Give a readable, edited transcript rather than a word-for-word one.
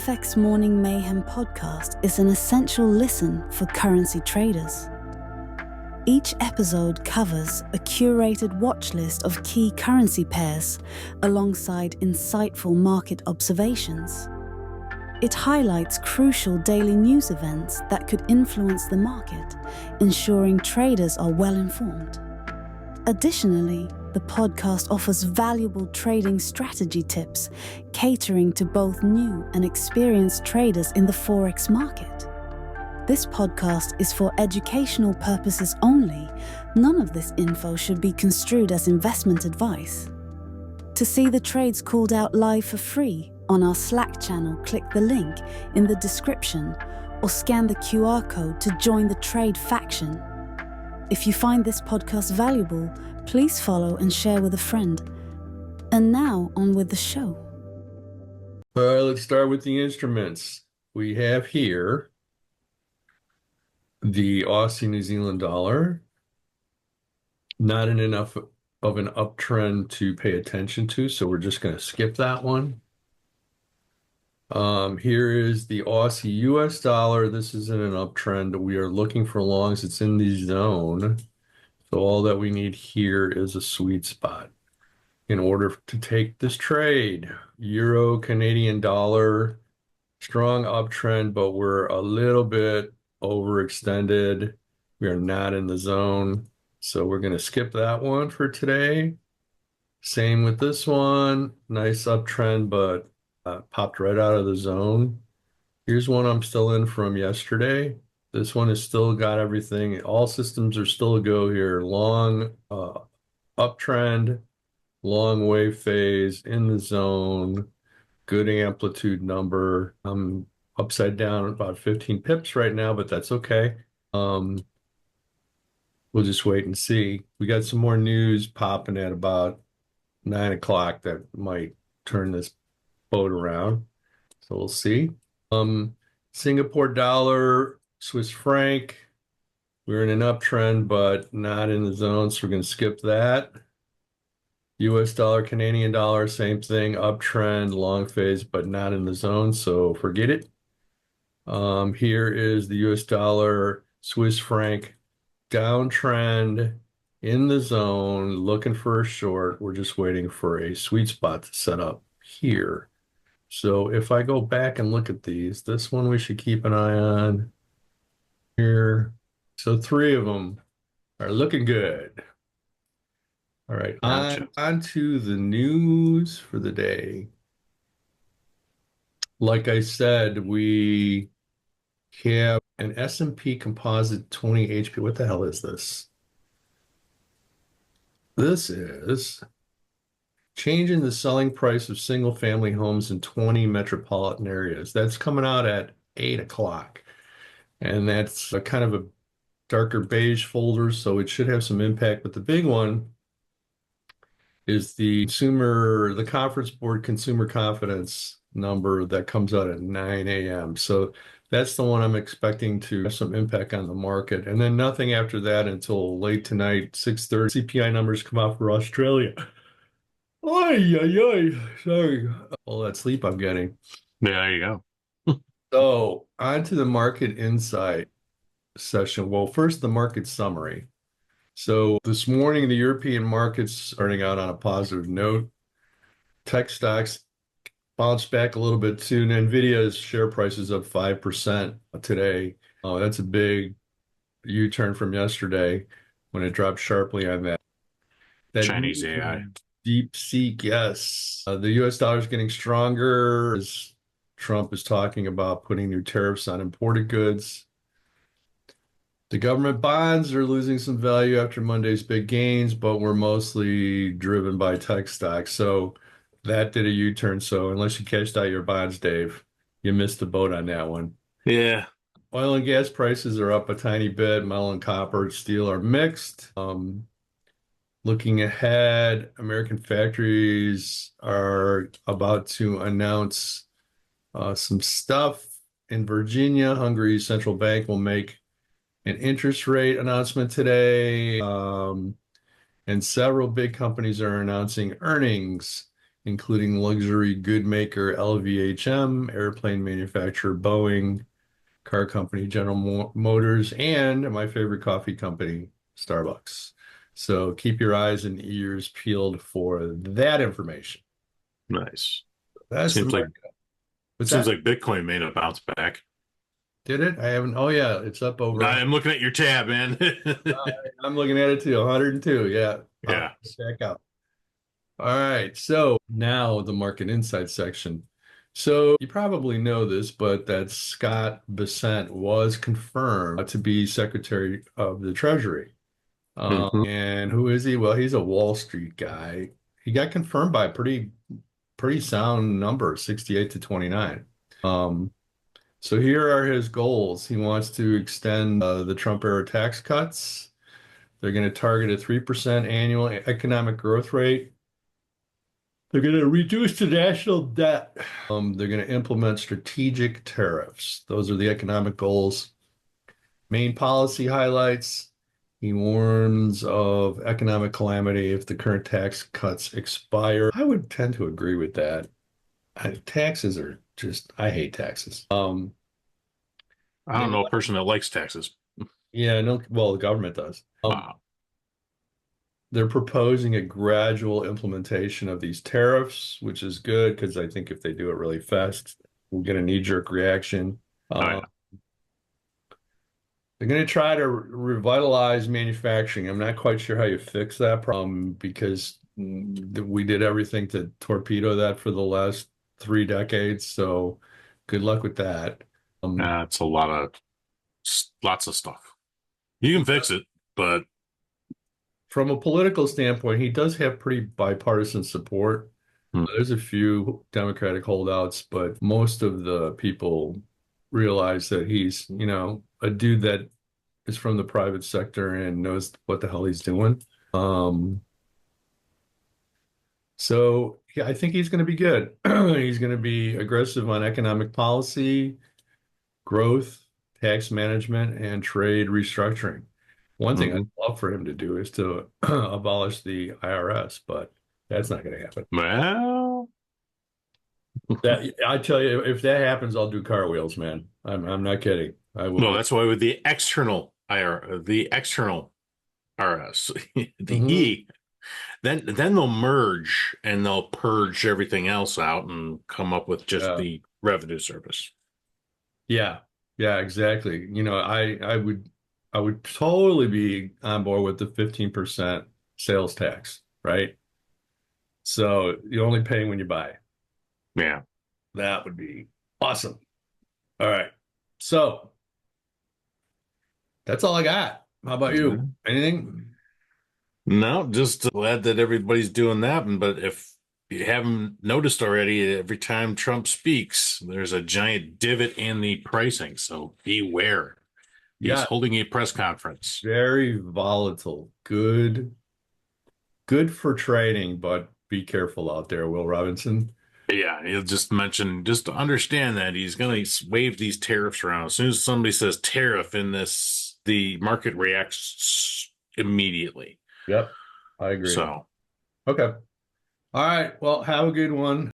FX Morning Mayhem podcast is an essential listen for currency traders. Each episode covers a curated watch list of key currency pairs alongside insightful market observations. It highlights crucial daily news events that could influence the market, ensuring traders are well informed. Additionally, the podcast offers valuable trading strategy tips, catering to both new and experienced traders in the Forex market. This podcast is for educational purposes only. None of this info should be construed as investment advice. To see the trades called out live for free on our Slack channel, click the link in the description or scan the QR code to join the trade faction. If you find this podcast valuable, please follow and share with a friend. And now, on with the show. All right, let's start with the instruments. We have here the Aussie New Zealand dollar. Not in enough of an uptrend to pay attention to, so we're just going to skip that one. Here is the Aussie US dollar. This is in an uptrend. We are looking for longs. It's in the zone. So all that we need here is a sweet spot in order to take this trade. Euro, Canadian dollar, strong uptrend, but we're a little bit overextended. We are not in the zone. So we're going to skip that one for today. Same with this one. Nice uptrend, but popped right out of the zone. Here's one I'm still in from yesterday. This one has still got everything. All systems are still a go here. Long uptrend, long wave phase in the zone, good amplitude number. I'm upside down about 15 pips right now, but that's okay. We'll just wait and see. We got some more news popping at about 9 o'clock that might turn this boat around. So we'll see. Singapore dollar, Swiss franc, we're in an uptrend, but not in the zone, so we're going to skip that. US dollar, Canadian dollar, same thing, uptrend, long phase, but not in the zone, so forget it. Here is the US dollar, Swiss franc, downtrend in the zone, looking for a short. We're just waiting for a sweet spot to set up here. So if I go back and look at these, this one we should keep an eye on here. So 3 of them are looking good. All right, on to the news for the day. Like I said, we have an S&P Composite 20 HP. What the hell is this? This is changing the selling price of single-family homes in 20 metropolitan areas. That's coming out at 8 o'clock. And that's a kind of a darker beige folder, so it should have some impact. But the big one is the Conference Board Consumer Confidence number that comes out at 9 a.m. So that's the one I'm expecting to have some impact on the market. And then nothing after that until late tonight, 6:30. CPI numbers come out for Australia. Sorry. All that sleep I'm getting. Yeah, there you go. So on to the market insight session. Well, first, the market summary. So this morning, the European markets starting out on a positive note. Tech stocks bounced back a little bit too. NVIDIA's share price is up 5% today. That's a big U-turn from yesterday when it dropped sharply on that. Chinese AI. DeepSeek, yes. The U.S. dollar is getting stronger as Trump is talking about putting new tariffs on imported goods. The government bonds are losing some value after Monday's big gains, but were mostly driven by tech stocks. So that did a U-turn. So unless you cashed out your bonds, Dave, you missed the boat on that one. Yeah. Oil and gas prices are up a tiny bit. Metal and copper, steel are mixed. Looking ahead, American factories are about to announce some stuff in Virginia. Hungary's central bank will make an interest rate announcement today. And several big companies are announcing earnings. including luxury good maker LVMH, airplane manufacturer Boeing, car company General Motors, and my favorite coffee company, Starbucks. So keep your eyes and ears peeled for that information. Nice. That's Seems the like market. What's seems that? like Bitcoin made a bounce back. Did it? I haven't. Oh yeah, it's up over. I'm looking at your tab, man. I'm looking at it too. 102. Yeah. Yeah. Check out. All right. So now the market insight section. So you probably know this, but that Scott Scent was confirmed to be Secretary of the Treasury. Mhm. And who is he? Well, he's a Wall Street guy. He got confirmed by a pretty sound number, 68 to 29. So here are his goals. He wants to extend the Trump era tax cuts. They're going to target a 3% annual economic growth rate. They're going to reduce the national debt. They're going to implement strategic tariffs. Those are the economic goals. Main policy highlights. He warns of economic calamity if the current tax cuts expire. I would tend to agree with that. Taxes are just, I hate taxes. I don't know a person that likes taxes. Yeah, no, well, the government does. Wow. They're proposing a gradual implementation of these tariffs, which is good because I think if they do it really fast, we'll get a knee-jerk reaction. Yeah. They're going to try to revitalize manufacturing. I'm not quite sure how you fix that problem because we did everything to torpedo that for the last 3 decades. So good luck with that. It's a lots of stuff. You can fix it, but From a political standpoint, he does have pretty bipartisan support. There's a few Democratic holdouts, but most of the people realize that he's, a dude that is from the private sector and knows what the hell he's doing. So yeah, I think he's going to be good. He's going to be aggressive on economic policy, growth, tax management, and trade restructuring. One thing I'd love for him to do is to abolish the IRS, but that's not going to happen. well, That I tell you, if that happens, I'll do car wheels, man. I'm not kidding. I will. no, that's why with the external RS, the Mhm. E, then they'll merge and they'll purge everything else out and come up with just the revenue service. Yeah, yeah, exactly. I would totally be on board with the 15% sales tax, right? So you only pay when you buy. Yeah. That would be awesome. All right. So that's all I got. How about you? Anything? No, just glad that everybody's doing that. But if you haven't noticed already, every time Trump speaks, there's a giant divot in the pricing. So beware. He's Yeah, holding a press conference. very volatile. Good for trading, but be careful out there, Will Robinson. Yeah, he'll just mention, just to understand that he's going to wave these tariffs around. As soon as somebody says tariff in this, the market reacts immediately. Yep, I agree. So, Okay. All right. Well, have a good one.